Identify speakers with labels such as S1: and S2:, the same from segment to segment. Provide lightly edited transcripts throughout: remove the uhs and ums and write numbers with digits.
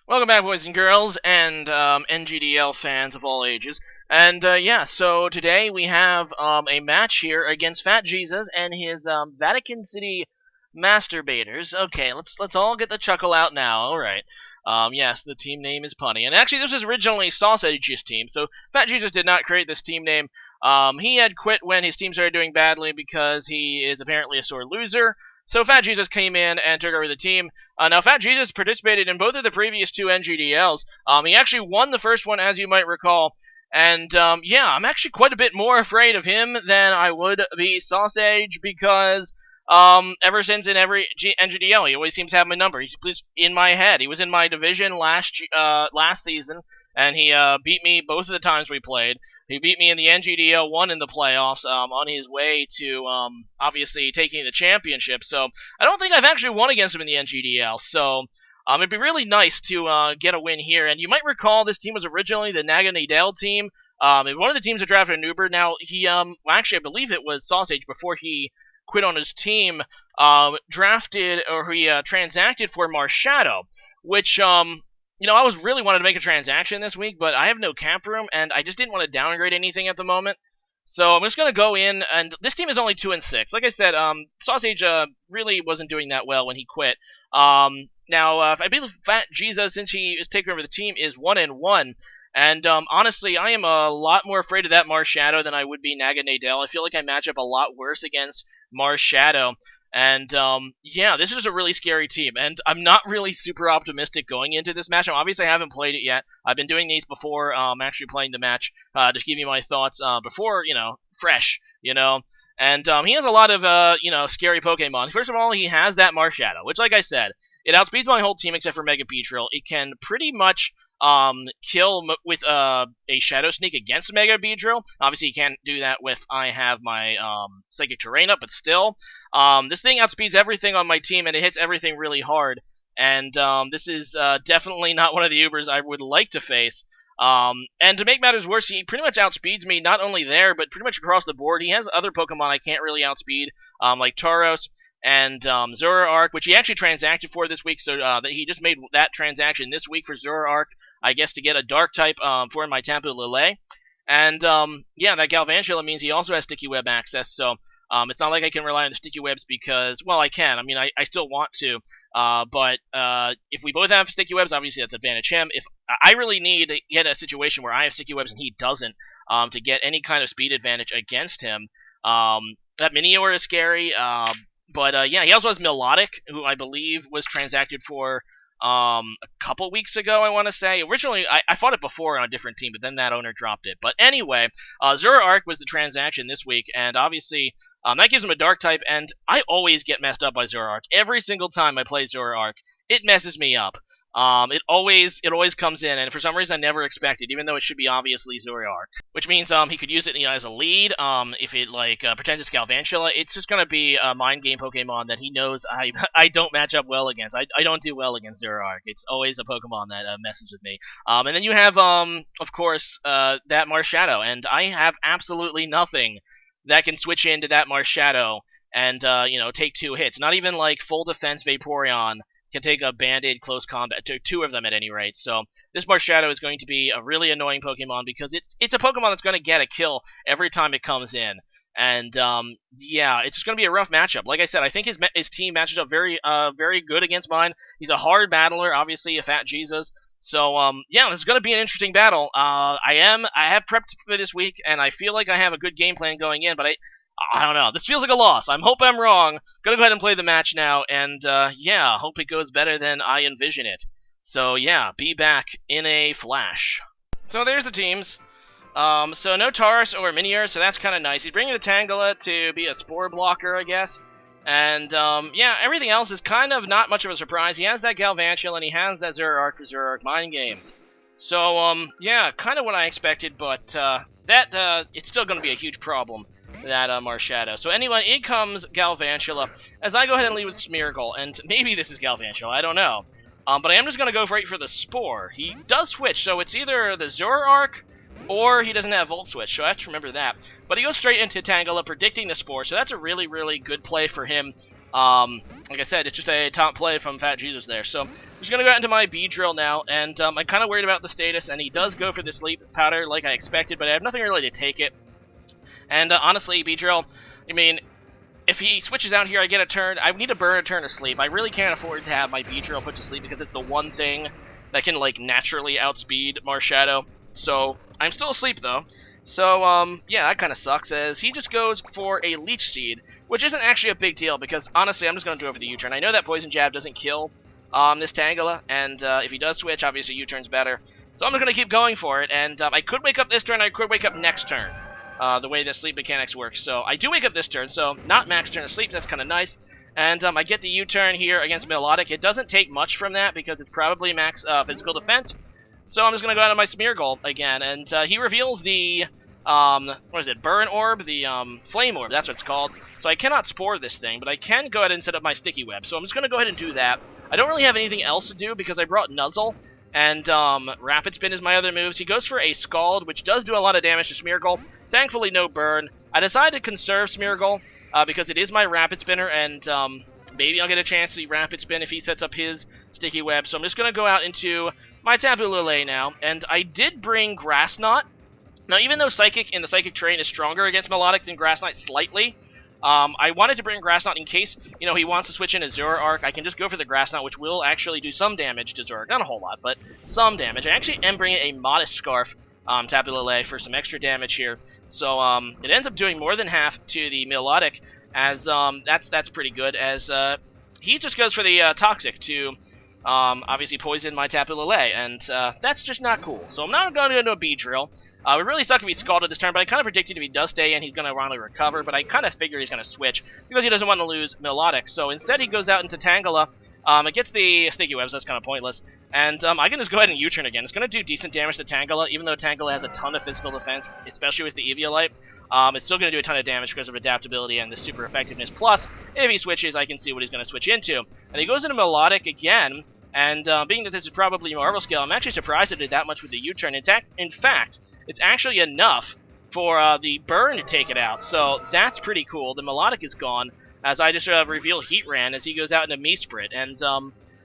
S1: Welcome back, boys and girls, and NGDL fans of all ages. And yeah, so today we have a match here against Fat Jesus and his Vatican City Master Baiters. Okay, let's all get the chuckle out now. All right. Yes, the team name is punny, and actually this was originally SauceAge's team. So Fat Jesus did not create this team name. He had quit when his team started doing badly because he is apparently a sore loser. So Fat Jesus came in and took over the team. Now, Fat Jesus participated in both of the previous two NGDLs. He actually won the first one, as you might recall. And, yeah, I'm actually quite a bit more afraid of him than I would be SauceAge because, ever since in every NGDL, he always seems to have my number. He's in my head. He was in my division last season, and he beat me both of the times we played. He beat me in the NGDL1 in the playoffs on his way to, obviously, taking the championship. So I don't think I've actually won against him in the NGDL. So it'd be really nice to get a win here. And you might recall this team was originally the Naganadel team. One of the teams that drafted an Uber. Now, he, actually, I believe it was SauceAge before he quit on his team, drafted, or he transacted for Marshadow, which, I was really wanted to make a transaction this week, but I have no cap room, and I just didn't want to downgrade anything at the moment. So I'm just going to go in, and this team is only 2-6. Like I said, SauceAge really wasn't doing that well when he quit. Now, I believe Fat Jesus, since he is taking over the team, is 1-1. And honestly, I am a lot more afraid of that Marshadow than I would be Naganadel. I feel like I match up a lot worse against Marshadow. And, yeah, this is a really scary team, and I'm not really super optimistic going into this match. Obviously, I haven't played it yet. I've been doing these before actually playing the match to give you my thoughts before, fresh, And he has a lot of, scary Pokemon. First of all, he has that Marshadow, which, like I said, it outspeeds my whole team except for Mega Beedrill. It can pretty much kill with a Shadow Sneak against Mega Beedrill. Obviously, you can't do that with I have my Psychic Terrain up, but still. This thing outspeeds everything on my team, and it hits everything really hard. And this is definitely not one of the Ubers I would like to face. And to make matters worse, he pretty much outspeeds me, not only there, but pretty much across the board. He has other Pokemon I can't really outspeed, like Tauros and Zoroark, which he actually transacted for this week, so that he just made that transaction this week for Zoroark, I guess to get a Dark-type for my Tapu Lele. And, yeah, that Galvantula means he also has Sticky Web access, so it's not like I can rely on the Sticky Webs because, well, I can. I mean, I still want to, but if we both have Sticky Webs, obviously that's advantage him. If I really need to get a situation where I have Sticky Webs and he doesn't, to get any kind of speed advantage against him. That Minior is scary, but yeah, he also has Melodic, who I believe was transacted for a couple weeks ago, I want to say. Originally, I fought it before on a different team, but then that owner dropped it. But anyway, Zoroark was the transaction this week, and obviously that gives him a Dark type, and I always get messed up by Zoroark. Every single time I play Zoroark, it messes me up. It always comes in, and for some reason I never expect it, even though it should be obviously Zoroark. Which means he could use it as a lead. If it pretends it's Galvantula, it's just gonna be a mind game Pokemon that he knows I don't match up well against. I don't do well against Zoroark. It's always a Pokemon that messes with me. And then you have of course that Marshadow, and I have absolutely nothing that can switch into that Marshadow and take 2 hits. Not even like full defense Vaporeon can take a Band-Aid close combat, to 2 of them at any rate. So this Marshadow is going to be a really annoying Pokemon because it's a Pokemon that's going to get a kill every time it comes in. And yeah, it's just going to be a rough matchup. Like I said, I think his team matches up very good against mine. He's a hard battler, obviously a Fat Jesus. So yeah, this is going to be an interesting battle. I have prepped for this week, and I feel like I have a good game plan going in, but I don't know. This feels like a loss. I hope I'm wrong. Gonna go ahead and play the match now, and yeah, hope it goes better than I envision it. So yeah, be back in a flash. So there's the teams. So no Tauros or Minior, so that's kind of nice. He's bringing the Tangela to be a Spore blocker, I guess. And yeah, everything else is kind of not much of a surprise. He has that Galvantula, and he has that Zoroark for Zoroark Mind Games. So yeah, kind of what I expected, but it's still going to be a huge problem. That Marshadow. So anyway, in comes Galvantula, as I go ahead and lead with Smeargle, and maybe this is Galvantula, I don't know. But I am just going to go right for the Spore. He does switch, so it's either the Zoroark, or he doesn't have Volt Switch, so I have to remember that. But he goes straight into Tangela, predicting the Spore, so that's a really, really good play for him. Like I said, it's just a top play from Fat Jesus there. So I'm just going to go out into my B-Drill now, and I'm kind of worried about the status, and he does go for the sleep powder like I expected, but I have nothing really to take it. And honestly, B-Drill, I mean, if he switches out here, I get a turn. I need to burn a turn of sleep. I really can't afford to have my B-Drill put to sleep because it's the one thing that can, like, naturally outspeed Marshadow. So I'm still asleep, though. So, yeah, that kind of sucks, as he just goes for a Leech Seed, which isn't actually a big deal, because, honestly, I'm just going to go for the U-turn. I know that Poison Jab doesn't kill this Tangela, and if he does switch, obviously U-turn's better. So I'm just going to keep going for it, and I could wake up this turn, I could wake up next turn, the way the sleep mechanics work. So I do wake up this turn, so not max turn of sleep, that's kind of nice. And I get the U-turn here against Melodic. It doesn't take much from that, because it's probably max physical defense. So I'm just going to go out of my Smear Goal again, and he reveals the, what is it, Burn Orb? The, Flame Orb, that's what it's called. So I cannot Spore this thing, but I can go ahead and set up my Sticky Web. So I'm just going to go ahead and do that. I don't really have anything else to do, because I brought Nuzzle, and, Rapid Spin is my other moves. He goes for a Scald, which does do a lot of damage to Smear Goal. Thankfully, no burn. I decided to conserve Smear Goal, because it is my Rapid Spinner, and, maybe I'll get a chance to Rapid Spin if he sets up his Sticky Web. So I'm just going to go out into my Tapu Lele now. And I did bring Grass Knot. Now, even though Psychic in the Psychic terrain is stronger against Melodic than Grass Knot slightly, I wanted to bring Grass Knot in case, you know, he wants to switch into Zoroark. I can just go for the Grass Knot, which will actually do some damage to Zoroark. Not a whole lot, but some damage. I actually am bringing a Modest Scarf Tapu Lele for some extra damage here. So it ends up doing more than half to the Melodic, as that's pretty good, as he just goes for the Toxic to obviously poison my Tapu Lele, and that's just not cool. So I'm not going to go into a B-Drill. It would really suck if he Scalded this turn, but I kind of predicted if he does stay in, he's going to want to recover, but I kind of figure he's going to switch, because he doesn't want to lose Melodic. So instead he goes out into Tangela. It gets the Sticky Webs, that's kind of pointless. And I can just go ahead and U-turn again. It's going to do decent damage to Tangela, even though Tangela has a ton of physical defense, especially with the Eviolite. It's still going to do a ton of damage because of adaptability and the super effectiveness. Plus, if he switches, I can see what he's going to switch into. And he goes into Melodic again, and being that this is probably Marvel Scale, I'm actually surprised it did that much with the U-turn. In fact, it's actually enough for the burn to take it out, so that's pretty cool. The Melodic is gone, as I just reveal Heatran as he goes out into Meesprit, and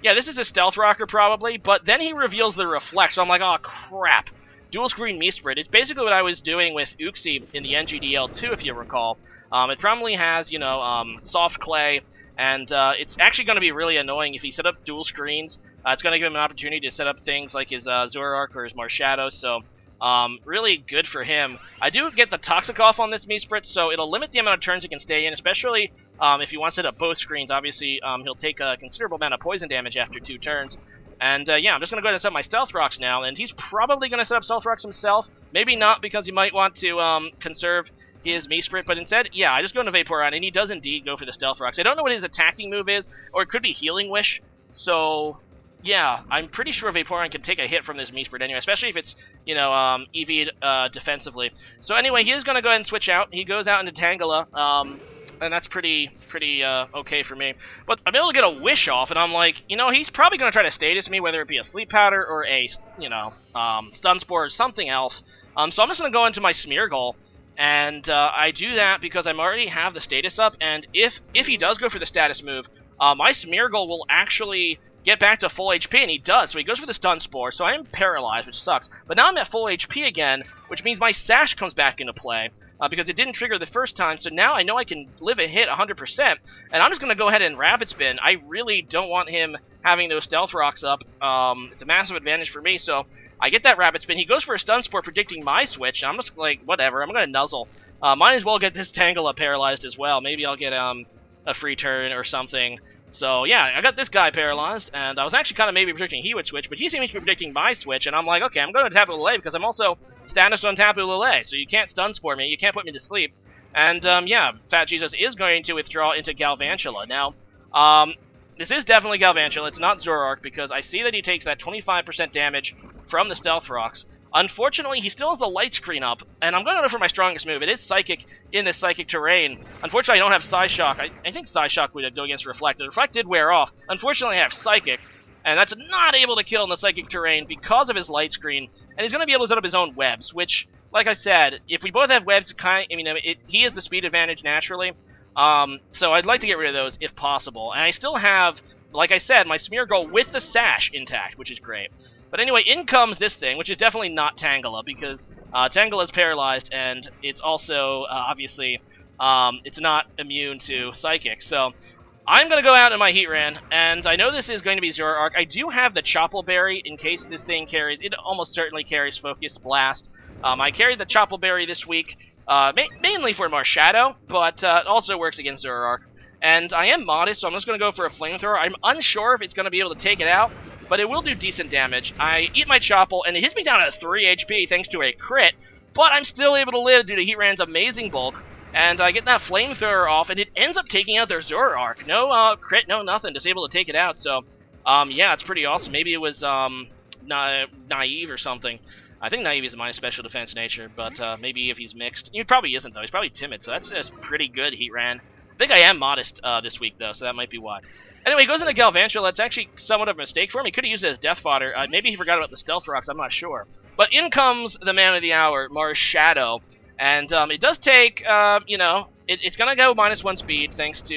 S1: yeah, this is a Stealth Rocker probably, but then he reveals the Reflect, so I'm like, oh crap. Dual Screen Meesprit. It's basically what I was doing with Uxie in the NGDL2, if you recall. It probably has, you know, Soft Clay, and it's actually going to be really annoying if he set up dual screens. It's going to give him an opportunity to set up things like his Zoroark or his Marshadow, so really good for him. I do get the Toxic off on this Meesprit, so it'll limit the amount of turns he can stay in, especially if he wants to set up both screens. Obviously, he'll take a considerable amount of poison damage after 2 turns. And yeah, I'm just going to go ahead and set up my Stealth Rocks now, and he's probably going to set up Stealth Rocks himself. Maybe not, because he might want to conserve his Meesprit, but instead, yeah, I just go into Vaporeon, and he does indeed go for the Stealth Rocks. I don't know what his attacking move is, or it could be Healing Wish, so yeah, I'm pretty sure Vaporeon can take a hit from this Meesprit anyway, especially if it's, you know, EV'd defensively. So anyway, he is going to go ahead and switch out. He goes out into Tangela, and that's pretty okay for me. But I'm able to get a Wish off, and I'm like, you know, he's probably going to try to status me, whether it be a Sleep Powder or a, you know, Stun Spore or something else. So I'm just going to go into my Smear Goal, and I do that because I already have the status up, and if he does go for the status move, my Smear Goal will actually get back to full HP, and he does. So he goes for the Stun Spore, so I am paralyzed, which sucks. But now I'm at full HP again, which means my Sash comes back into play, because it didn't trigger the first time, so now I know I can live a hit 100%, and I'm just going to go ahead and Rapid Spin. I really don't want him having those Stealth Rocks up. It's a massive advantage for me, so I get that Rapid Spin. He goes for a Stun Spore, predicting my switch, and I'm just like, whatever, I'm going to Nuzzle. Might as well get this Tangela paralyzed as well. Maybe I'll get a free turn or something. So yeah, I got this guy paralyzed, and I was actually kind of maybe predicting he would switch, but he seems to be predicting my switch, and I'm like, okay, I'm going to Tapu Lele because I'm also statused on Tapu Lele, so you can't Stun Spore me, you can't put me to sleep. And yeah, Fat Jesus is going to withdraw into Galvantula. Now, this is definitely Galvantula, it's not Zoroark, because I see that he takes that 25% damage from the Stealth Rocks. Unfortunately, he still has the light screen up, and I'm going to go for my strongest move. It is Psychic in this Psychic terrain. Unfortunately, I don't have Psyshock. I think Psyshock would go against Reflect. The Reflect did wear off. Unfortunately, I have Psychic, and that's not able to kill in the Psychic terrain because of his light screen, and he's going to be able to set up his own webs, which, like I said, if we both have webs, he has the speed advantage naturally. So I'd like to get rid of those if possible. And I still have, like I said, my Smeargle with the sash intact, which is great. But anyway, in comes this thing, which is definitely not Tangela, because Tangela is paralyzed, and it's also, obviously, it's not immune to Psychic. So I'm going to go out in my Heatran, and I know this is going to be Zoroark. I do have the Choppleberry in case this thing carries, it almost certainly carries Focus Blast. I carried the Choppleberry this week, mainly for Marshadow, but it also works against Zoroark. And I am modest, so I'm just going to go for a Flamethrower. I'm unsure if it's going to be able to take it out, but it will do decent damage. I eat my Chopple, and it hits me down at 3 HP thanks to a crit, but I'm still able to live due to Heatran's amazing bulk. And I get that Flamethrower off, and it ends up taking out their Zoroark. No crit, no nothing, just able to take it out. So, yeah, it's pretty awesome. Maybe it was naive or something. I think naive is my special defense nature, but maybe if he's mixed. He probably isn't, though. He's probably timid, so that's just pretty good, Heatran. I think I am modest this week, though, so that might be why. Anyway, he goes into Galvantula. That's actually somewhat of a mistake for him. He could have used it as Death Fodder. Maybe he forgot about the Stealth Rocks. I'm not sure. But in comes the man of the hour, Marshadow. And it does take, you know, it's going to go -1 speed thanks to,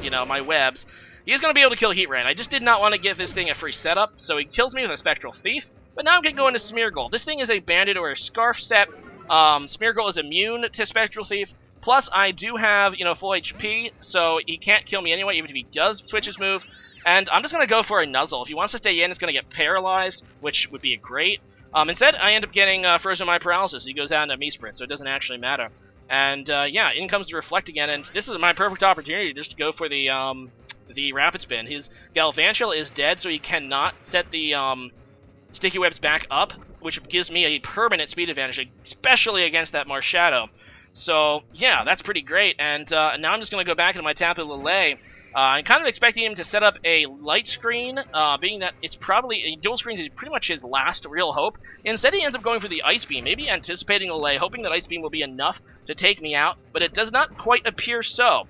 S1: you know, my webs. He's going to be able to kill Heatran. I just did not want to give this thing a free setup, so he kills me with a Spectral Thief. But now I'm going to go into Smeargle. This thing is a Bandit or a Scarf set. Smeargle is immune to Spectral Thief. Plus, I do have, you know, full HP, so he can't kill me anyway, even if he does switch his move. And I'm just going to go for a Nuzzle. If he wants to stay in, it's going to get paralyzed, which would be great. Instead, I end up getting Frozen My Paralysis. He goes out into Meesprit, so it doesn't actually matter. And, yeah, in comes the Reflect again, and this is my perfect opportunity just to go for the Rapid Spin. His Galvantula is dead, so he cannot set the Sticky Webs back up, which gives me a permanent speed advantage, especially against that Marshadow. So, yeah, that's pretty great, and now I'm just going to go back into my Tapu Lele. I'm kind of expecting him to set up a Light Screen, being that it's probably, Dual Screens is pretty much his last real hope. Instead, he ends up going for the Ice Beam, maybe anticipating Lele, hoping that Ice Beam will be enough to take me out, but it does not quite appear so.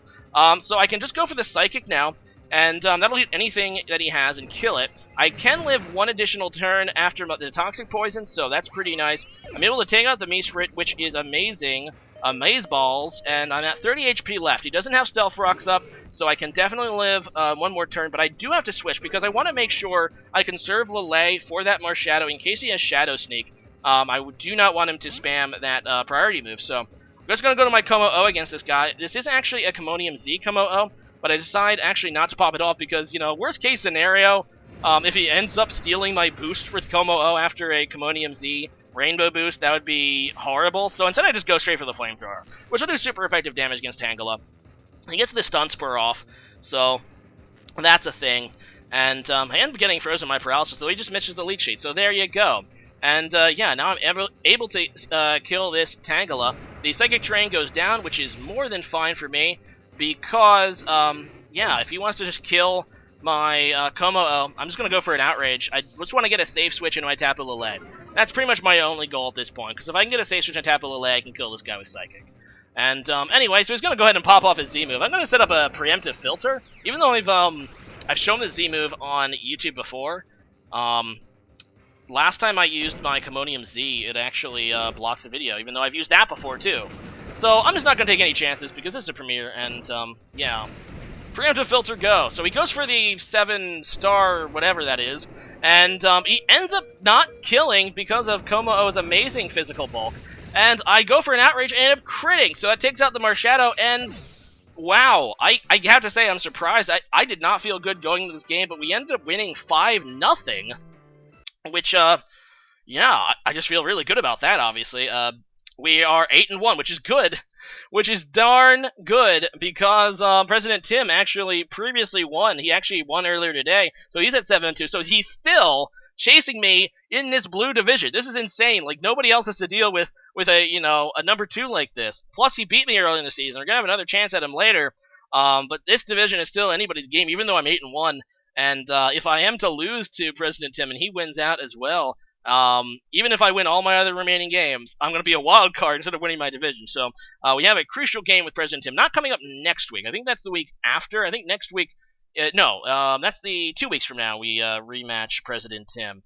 S1: So I can just go for the Psychic now, and that'll hit anything that he has and kill it. I can live one additional turn after the Toxic Poison, so that's pretty nice. I'm able to take out the Meesprit, which is amazing. Maze Balls, and I'm at 30 HP left. He doesn't have Stealth Rocks up, so I can definitely live one more turn, but I do have to switch because I want to make sure I conserve Lele for that Marshadow in case he has Shadow Sneak. I do not want him to spam that priority move, so I'm just going to go to my kommo-o against this guy. This is actually a Commonium Z kommo-o, but I decide actually not to pop it off because, you know, worst case scenario, if he ends up stealing my boost with kommo-o after a Commonium Z Rainbow Boost, that would be horrible. So instead I just go straight for the Flamethrower, which will do super effective damage against Tangela. He gets the Stun Spur off, so that's a thing. And I end up getting Frozen My Paralysis, so he just misses the Leech Sheet. So there you go. And yeah, now I'm able to kill this Tangela. The Psychic Terrain goes down, which is more than fine for me, because, yeah, if he wants to just kill my kommo-o, I'm just going to go for an Outrage. I just want to get a safe switch into my Tapu Lele. That's pretty much my only goal at this point, because if I can get a safe switch on Tapu Lele, I can kill this guy with Psychic. And anyway, so he's going to go ahead and pop off his Z move. I'm going to set up a preemptive filter, even though I've shown the Z move on YouTube before. Last time I used my Commonium Z, it actually blocked the video, even though I've used that before too. So I'm just not going to take any chances, because this is a premiere, and yeah. Preemptive filter, go. So he goes for the 7-star, whatever that is, and he ends up not killing because of kommo-o's amazing physical bulk. And I go for an Outrage and end up critting, so that takes out the Marshadow, and wow, I have to say I'm surprised. I did not feel good going into this game, but we ended up winning 5-0, which, yeah, I just feel really good about that, obviously. We are 8-1, which is good. Which is darn good, because President Tim actually previously won. He actually won earlier today, so he's at 7-2. So he's still chasing me in this blue division. This is insane. Like, nobody else has to deal with a, you know, a number 2 like this. Plus, he beat me early in the season. We're gonna have another chance at him later. But this division is still anybody's game, even though I'm 8-1. And if I am to lose to President Tim and he wins out as well, even if I win all my other remaining games, I'm going to be a wild card instead of winning my division. So we have a crucial game with President Tim, not coming up next week. I think that's the week after. I think next week, no, that's the 2 weeks from now. We rematch President Tim.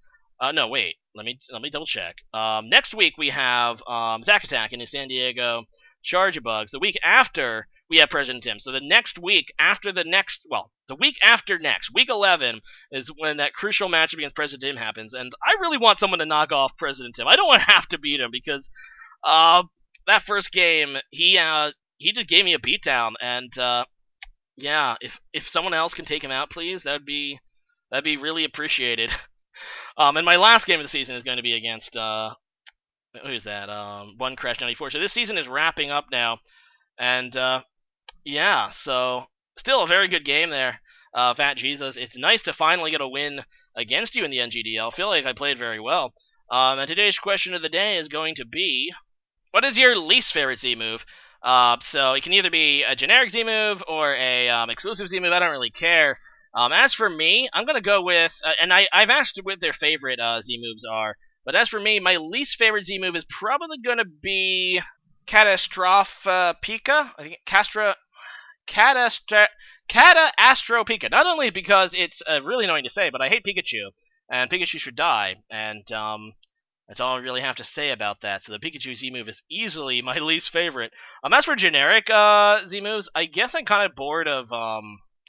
S1: No, wait, let me double check. Next week we have Zack Attack in his San Diego Chargebugs. The week after we have President Tim. So the next week after the week after next, week 11, is when that crucial matchup against President Tim happens. And I really want someone to knock off President Tim. I don't want to have to beat him because that first game, he just gave me a beatdown. And yeah, if someone else can take him out, please, that'd be really appreciated. And my last game of the season is going to be against who's that? One Crash 94. So this season is wrapping up now, and yeah, so still a very good game there, Fat Jesus. It's nice to finally get a win against you in the NGDL. I feel like I played very well. And today's question of the day is going to be, what is your least favorite Z move? So it can either be a generic Z move or a exclusive Z move. I don't really care. As for me, I'm going to go with, and I've asked what their favorite Z moves are, but as for me, my least favorite Z move is probably going to be Catastrophica. I think Catastrophica. Not only because it's really annoying to say, but I hate Pikachu, and Pikachu should die, and that's all I really have to say about that. So the Pikachu Z move is easily my least favorite. As for generic Z moves, I guess I'm kind of bored of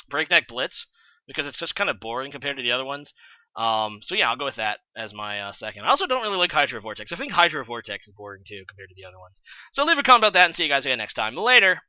S1: Breakneck Blitz, because it's just kind of boring compared to the other ones. So yeah, I'll go with that as my second. I also don't really like Hydro Vortex. I think Hydro Vortex is boring too compared to the other ones. So leave a comment about that and see you guys again next time. Later!